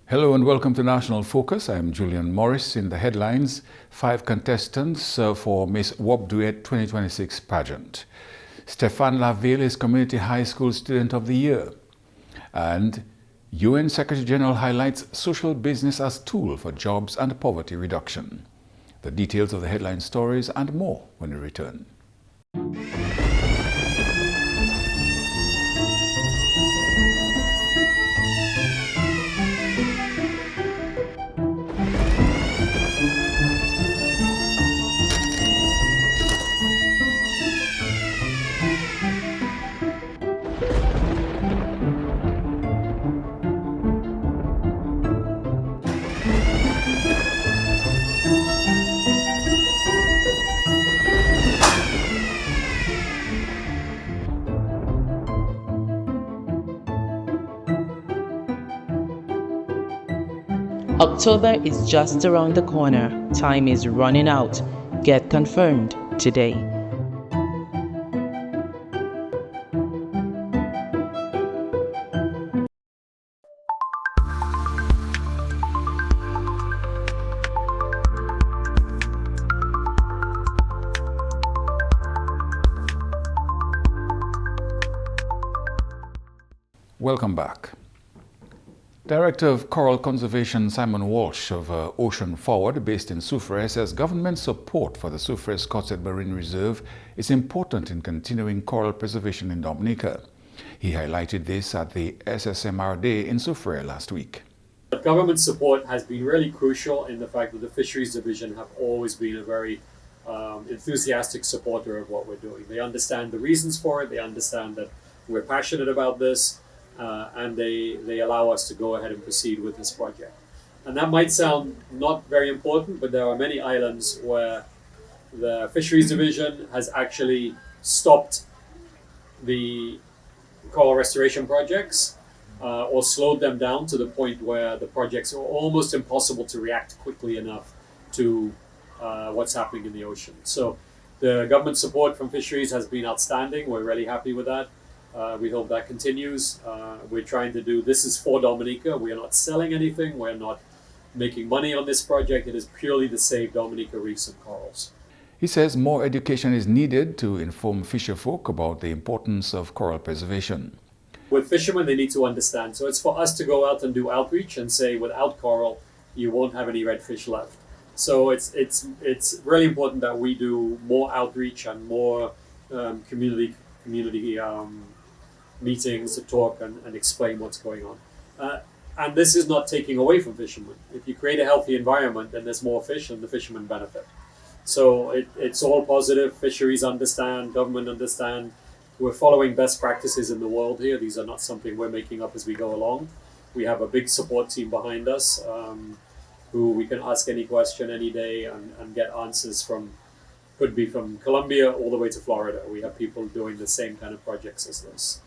Hello and welcome to National Focus. I'm Julian Morris. In the headlines, 5 contestants for Miss Dwiyet 2026 pageant. Stephan Laville is Community High School Student of the Year. And UN Secretary General highlights social business as tool for jobs and poverty reduction. The details of the headline stories and more when we return. October is just around the corner. Time is running out. Get confirmed today. Welcome back. Director of Coral Conservation Simon Walsh of Ocean Forward, based in Soufrière, says government support for the Soufrière-Scotset Marine Reserve is important in continuing coral preservation in Dominica. He highlighted this at the SSMR Day in Soufrière last week. Government support has been really crucial in the fact that the Fisheries Division have always been a very enthusiastic supporter of what we're doing. They understand the reasons for it, they understand that we're passionate about this, and they allow us to go ahead and proceed with this project. And that might sound not very important, but there are many islands where the Fisheries Division has actually stopped the coral restoration projects or slowed them down to the point where the projects are almost impossible to react quickly enough to what's happening in the ocean. So the government support from fisheries has been outstanding. We're really happy with that. We hope that continues. We're trying to do, this is for Dominica. We are not selling anything. We're not making money on this project. It is purely to save Dominica reefs and corals. He says more education is needed to inform fisherfolk about the importance of coral preservation. With fishermen, they need to understand. So it's for us to go out and do outreach and say, without coral, you won't have any redfish left. So it's really important that we do more outreach and more community meetings to talk and explain what's going on. And this is not taking away from fishermen. If you create a healthy environment, then there's more fish and the fishermen benefit. So it's all positive. Fisheries understand, government understand. We're following best practices in the world here. These are not something we're making up as we go along. We have a big support team behind us who we can ask any question any day and get answers from. Could be from Colombia all the way to Florida. We have people doing the same kind of projects as this.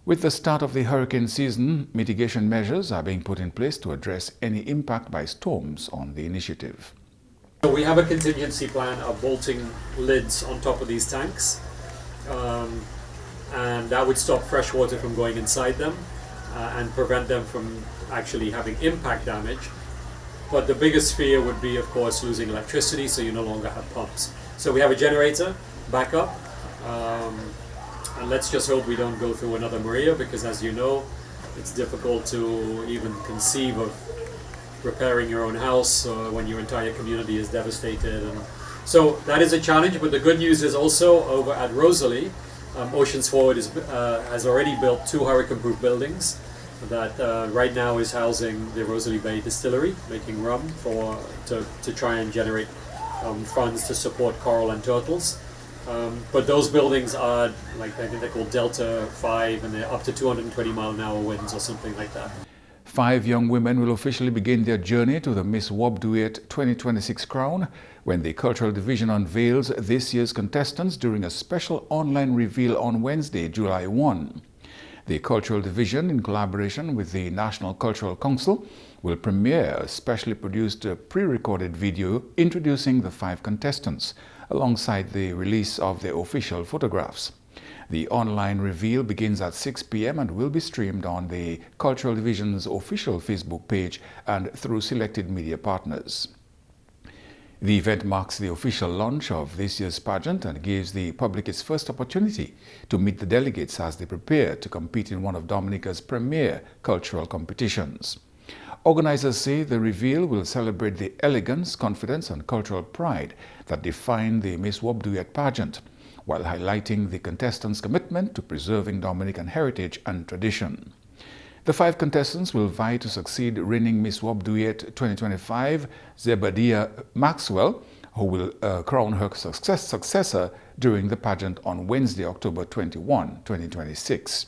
With the start of the hurricane season, mitigation measures are being put in place to address any impact by storms on the initiative. So we have a contingency plan of bolting lids on top of these tanks, and that would stop fresh water from going inside them and prevent them from actually having impact damage. But the biggest fear would be, of course, losing electricity, so you no longer have pumps. So we have a generator backup, and let's just hope we don't go through another Maria, because as you know, it's difficult to even conceive of repairing your own house when your entire community is devastated. And so that is a challenge, but the good news is also over at Rosalie, Oceans Forward has already built 2 hurricane-proof buildings that right now is housing the Rosalie Bay Distillery, making rum to try and generate funds to support coral and turtles. But those buildings are, I think they're called Delta 5, and they're up to 220 mile an hour winds or something like that. 5 young women will officially begin their journey to the Miss Dwiyet 2026 crown when the Cultural Division unveils this year's contestants during a special online reveal on Wednesday, July 1. The Cultural Division, in collaboration with the National Cultural Council, will premiere a specially produced pre-recorded video introducing the 5 contestants, alongside the release of their official photographs. The online reveal begins at 6 p.m. and will be streamed on the Cultural Division's official Facebook page and through selected media partners. The event marks the official launch of this year's pageant and gives the public its first opportunity to meet the delegates as they prepare to compete in one of Dominica's premier cultural competitions. Organizers say the reveal will celebrate the elegance, confidence, and cultural pride that define the Miss Duet pageant, while highlighting the contestants' commitment to preserving Dominican heritage and tradition. The 5 contestants will vie to succeed reigning Miss Duet 2025, Zebediah Maxwell, who will crown her successor during the pageant on Wednesday, October 21, 2026.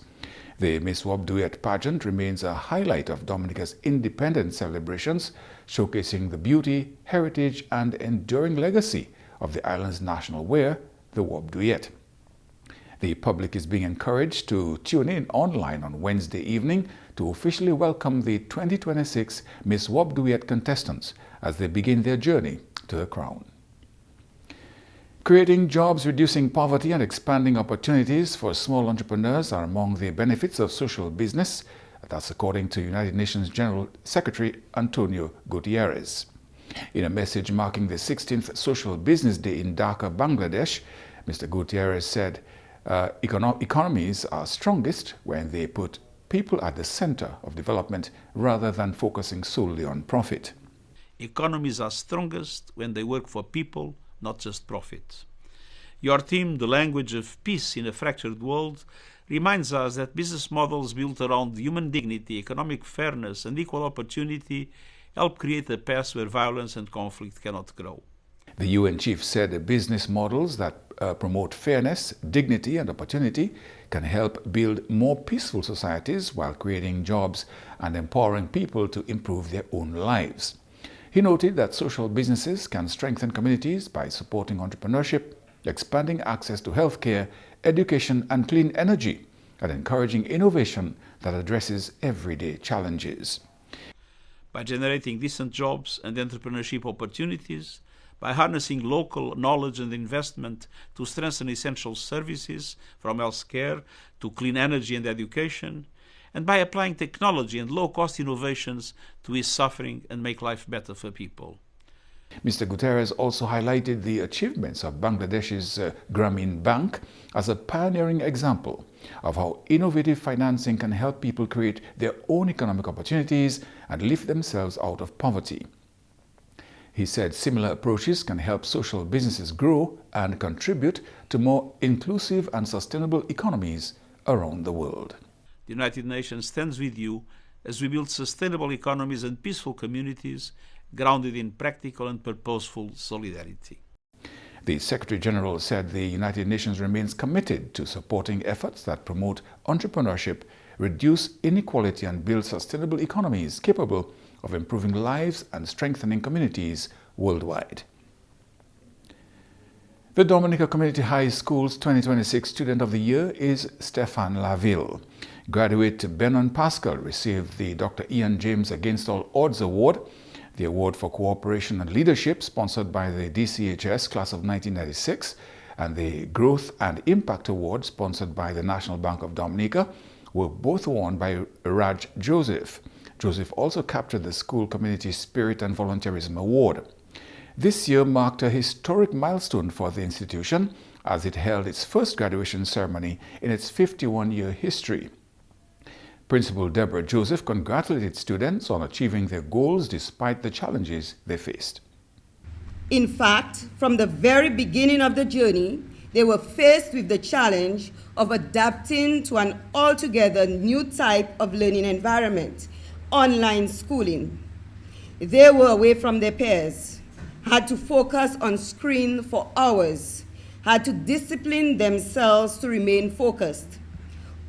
The Miss Duet pageant remains a highlight of Dominica's independence celebrations, showcasing the beauty, heritage, and enduring legacy of the island's national wear, the Duet. The public is being encouraged to tune in online on Wednesday evening to officially welcome the 2026 Miss Duet contestants as they begin their journey to the crown. Creating jobs, reducing poverty, and expanding opportunities for small entrepreneurs are among the benefits of social business. That's according to United Nations General Secretary Antonio Gutierrez. In a message marking the 16th Social Business Day in Dhaka, Bangladesh, Mr. Gutierrez said, economies are strongest when they put people at the center of development rather than focusing solely on profit. Economies are strongest when they work for people, not just profit. Your theme, The Language of Peace in a Fractured World, reminds us that business models built around human dignity, economic fairness, and equal opportunity help create a path where violence and conflict cannot grow. The UN chief said business models that promote fairness, dignity, and opportunity can help build more peaceful societies while creating jobs and empowering people to improve their own lives. He noted that social businesses can strengthen communities by supporting entrepreneurship, expanding access to healthcare, education, and clean energy, and encouraging innovation that addresses everyday challenges. By generating decent jobs and entrepreneurship opportunities, by harnessing local knowledge and investment to strengthen essential services from healthcare to clean energy and education, and by applying technology and low-cost innovations to ease suffering and make life better for people. Mr. Gutierrez also highlighted the achievements of Bangladesh's Grameen Bank as a pioneering example of how innovative financing can help people create their own economic opportunities and lift themselves out of poverty. He said similar approaches can help social businesses grow and contribute to more inclusive and sustainable economies around the world. The United Nations stands with you as we build sustainable economies and peaceful communities grounded in practical and purposeful solidarity. The Secretary General said the United Nations remains committed to supporting efforts that promote entrepreneurship, reduce inequality, and build sustainable economies capable of improving lives and strengthening communities worldwide. The Dominica Community High School's 2026 Student of the Year is Stephan Laville. Graduate Benon Pascal received the Dr. Ian James Against All Odds Award, the award for cooperation and leadership sponsored by the DCHS class of 1996, and the Growth and Impact Award sponsored by the National Bank of Dominica were both won by Raj Joseph. Joseph also captured the School Community Spirit and Volunteerism Award. This year marked a historic milestone for the institution as it held its first graduation ceremony in its 51-year history. Principal Deborah Joseph congratulated students on achieving their goals despite the challenges they faced. In fact, from the very beginning of the journey, they were faced with the challenge of adapting to an altogether new type of learning environment, online schooling. They were away from their peers, had to focus on screen for hours, had to discipline themselves to remain focused.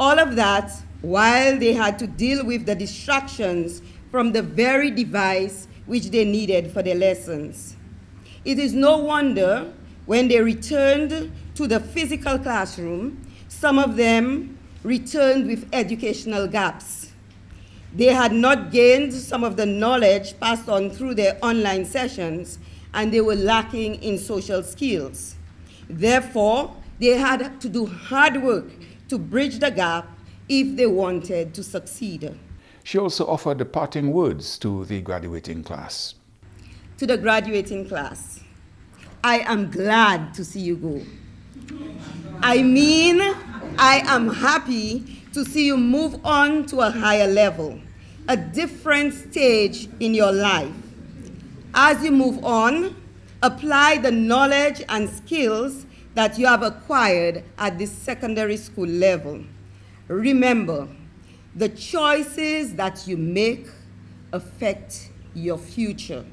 All of that while they had to deal with the distractions from the very device which they needed for their lessons. It is no wonder when they returned to the physical classroom, some of them returned with educational gaps. They had not gained some of the knowledge passed on through their online sessions, and they were lacking in social skills. Therefore, They had to do hard work to bridge the gap if they wanted to succeed. She also offered the parting words to the graduating class. To the graduating class, I am glad to see you go. I mean, I am happy to see you move on to a higher level, a different stage in your life. As you move on, apply the knowledge and skills that you have acquired at the secondary school level. Remember, the choices that you make affect your future.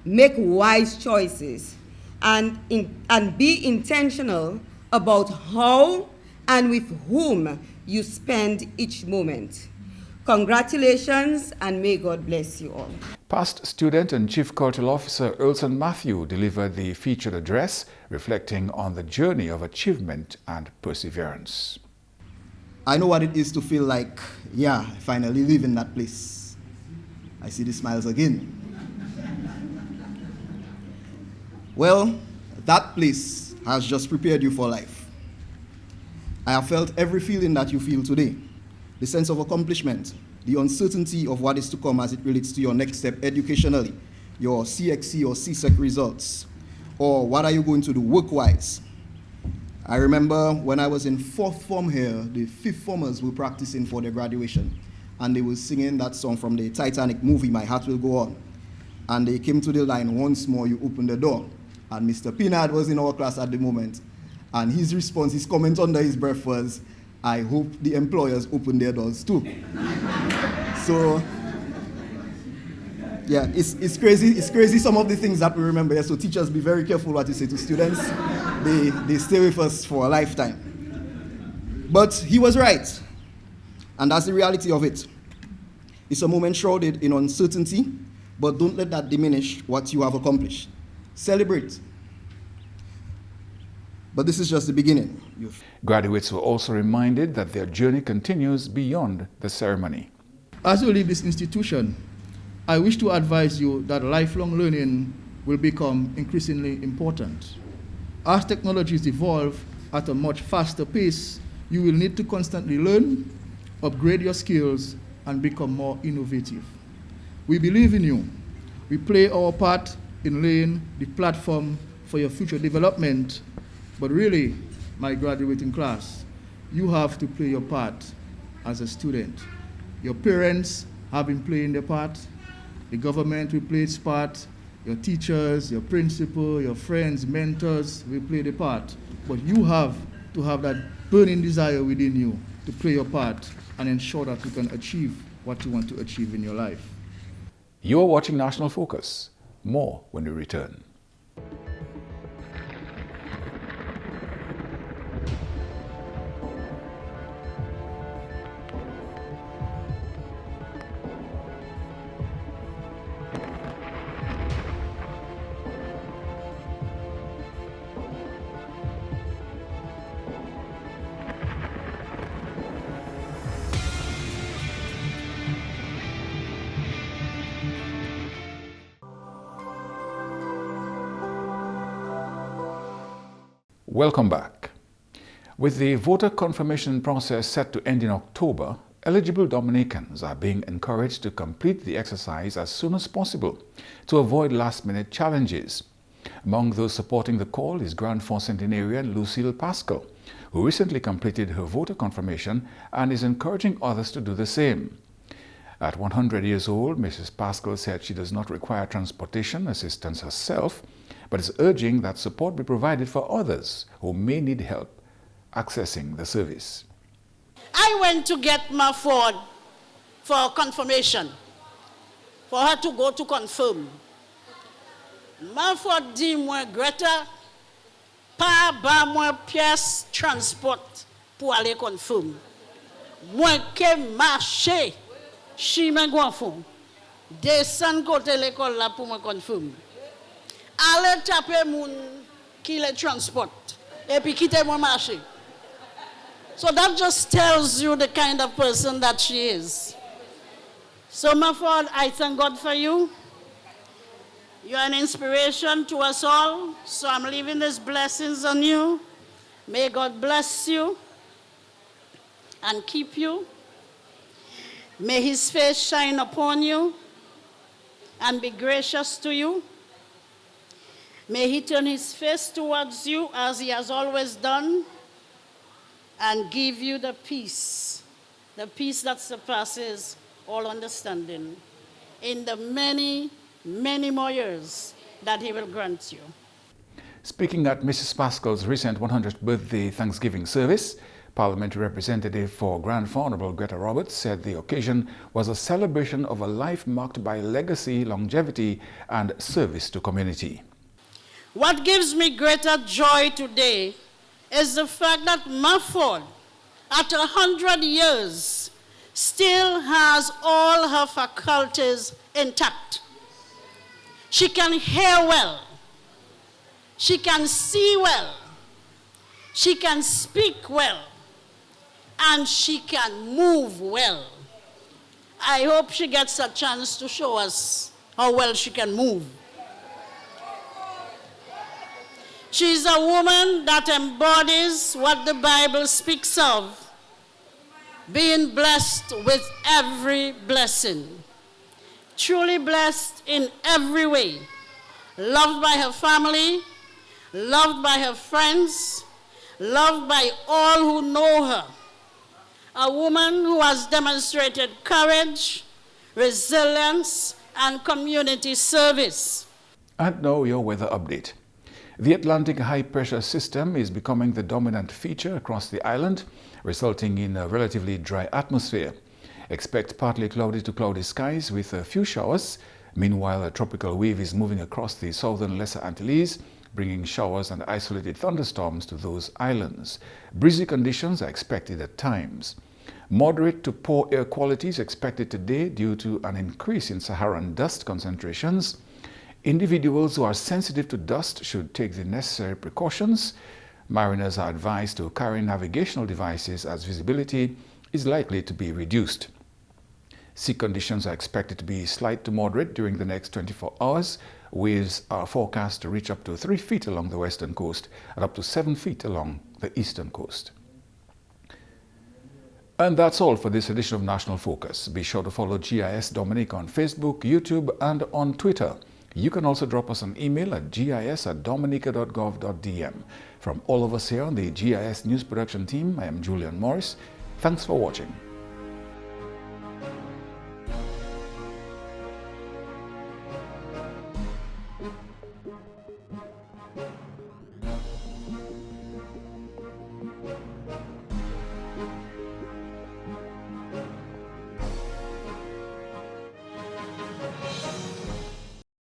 Make wise choices and be intentional about how and with whom you spend each moment. Congratulations, and may God bless you all. Past student and Chief Cultural Officer Earlson Matthew delivered the featured address reflecting on the journey of achievement and perseverance. I know what it is to feel like, yeah, I finally live in that place. I see the smiles again. Well, that place has just prepared you for life. I have felt every feeling that you feel today. The sense of accomplishment, the uncertainty of what is to come as it relates to your next step educationally, your CXC or CSEC results, or what are you going to do work-wise. I remember when I was in 4th form here, the 5th formers were practicing for their graduation, and they were singing that song from the Titanic movie, My Heart Will Go On. And they came to the line, once more you open the door. And Mr. Pinard was in our class at the moment, and his response, his comment under his breath was, I hope the employers open their doors too. So, yeah, it's crazy some of the things that we remember here. So teachers, be very careful what you say to students. They stay with us for a lifetime. But he was right, and that's the reality of it. It's a moment shrouded in uncertainty, but don't let that diminish what you have accomplished. Celebrate. But this is just the beginning. Graduates were also reminded that their journey continues beyond the ceremony. As you leave this institution, I wish to advise you that lifelong learning will become increasingly important. As technologies evolve at a much faster pace, you will need to constantly learn, upgrade your skills, and become more innovative. We believe in you. We play our part in laying the platform for your future development. But really, my graduating class, you have to play your part as a student. Your parents have been playing their part. The government will play its part. Your teachers, your principal, your friends, mentors will play their part. But you have to have that burning desire within you to play your part and ensure that you can achieve what you want to achieve in your life. You are watching National Focus. More when we return. Welcome back. With the voter confirmation process set to end in October, eligible Dominicans are being encouraged to complete the exercise as soon as possible to avoid last-minute challenges. Among those supporting the call is Grand Fond centenarian Lucille Pascal, who recently completed her voter confirmation and is encouraging others to do the same. At 100 years old, Mrs. Pascal said she does not require transportation assistance herself, but is urging that support be provided for others who may need help accessing the service. I went to get my Ford for confirmation, for her to go to confirm. My Ford dit moi Greta, pas ba moi pièce transport pour aller confirm. Moi que marcher, chimé gonfon, descendre côté l'école là pour me confirm. Allez taper moun qui le transport et puis quitter mon marché. So that just tells you the kind of person that she is. So my Ford, I thank God for you. You're an inspiration to us all. So I'm leaving these blessings on you. May God bless you and keep you. May his face shine upon you and be gracious to you. May he turn his face towards you as he has always done and give you the peace that surpasses all understanding in the many, many more years that he will grant you. Speaking at Mrs. Pascal's recent 100th birthday Thanksgiving service, Parliamentary Representative for Grand Honourable Greta Roberts said the occasion was a celebration of a life marked by legacy, longevity and service to community. What gives me greater joy today is the fact that Maford, at 100 years, still has all her faculties intact. She can hear well. She can see well. She can speak well. And she can move well. I hope she gets a chance to show us how well she can move. She's a woman that embodies what the Bible speaks of, being blessed with every blessing. Truly blessed in every way. Loved by her family, loved by her friends, loved by all who know her. A woman who has demonstrated courage, resilience, and community service. And now your weather update. The Atlantic high-pressure system is becoming the dominant feature across the island, resulting in a relatively dry atmosphere. Expect partly cloudy to cloudy skies with a few showers. Meanwhile, a tropical wave is moving across the southern Lesser Antilles, bringing showers and isolated thunderstorms to those islands. Breezy conditions are expected at times. Moderate to poor air quality is expected today due to an increase in Saharan dust concentrations. Individuals who are sensitive to dust should take the necessary precautions. Mariners are advised to carry navigational devices as visibility is likely to be reduced. Sea conditions are expected to be slight to moderate during the next 24 hours. Waves are forecast to reach up to 3 feet along the western coast and up to 7 feet along the eastern coast. And that's all for this edition of National Focus. Be sure to follow GIS Dominica on Facebook, YouTube and on Twitter. You can also drop us an email at gis@dominica.gov.dm. From all of us here on the GIS News Production team, I am Julian Morris. Thanks for watching.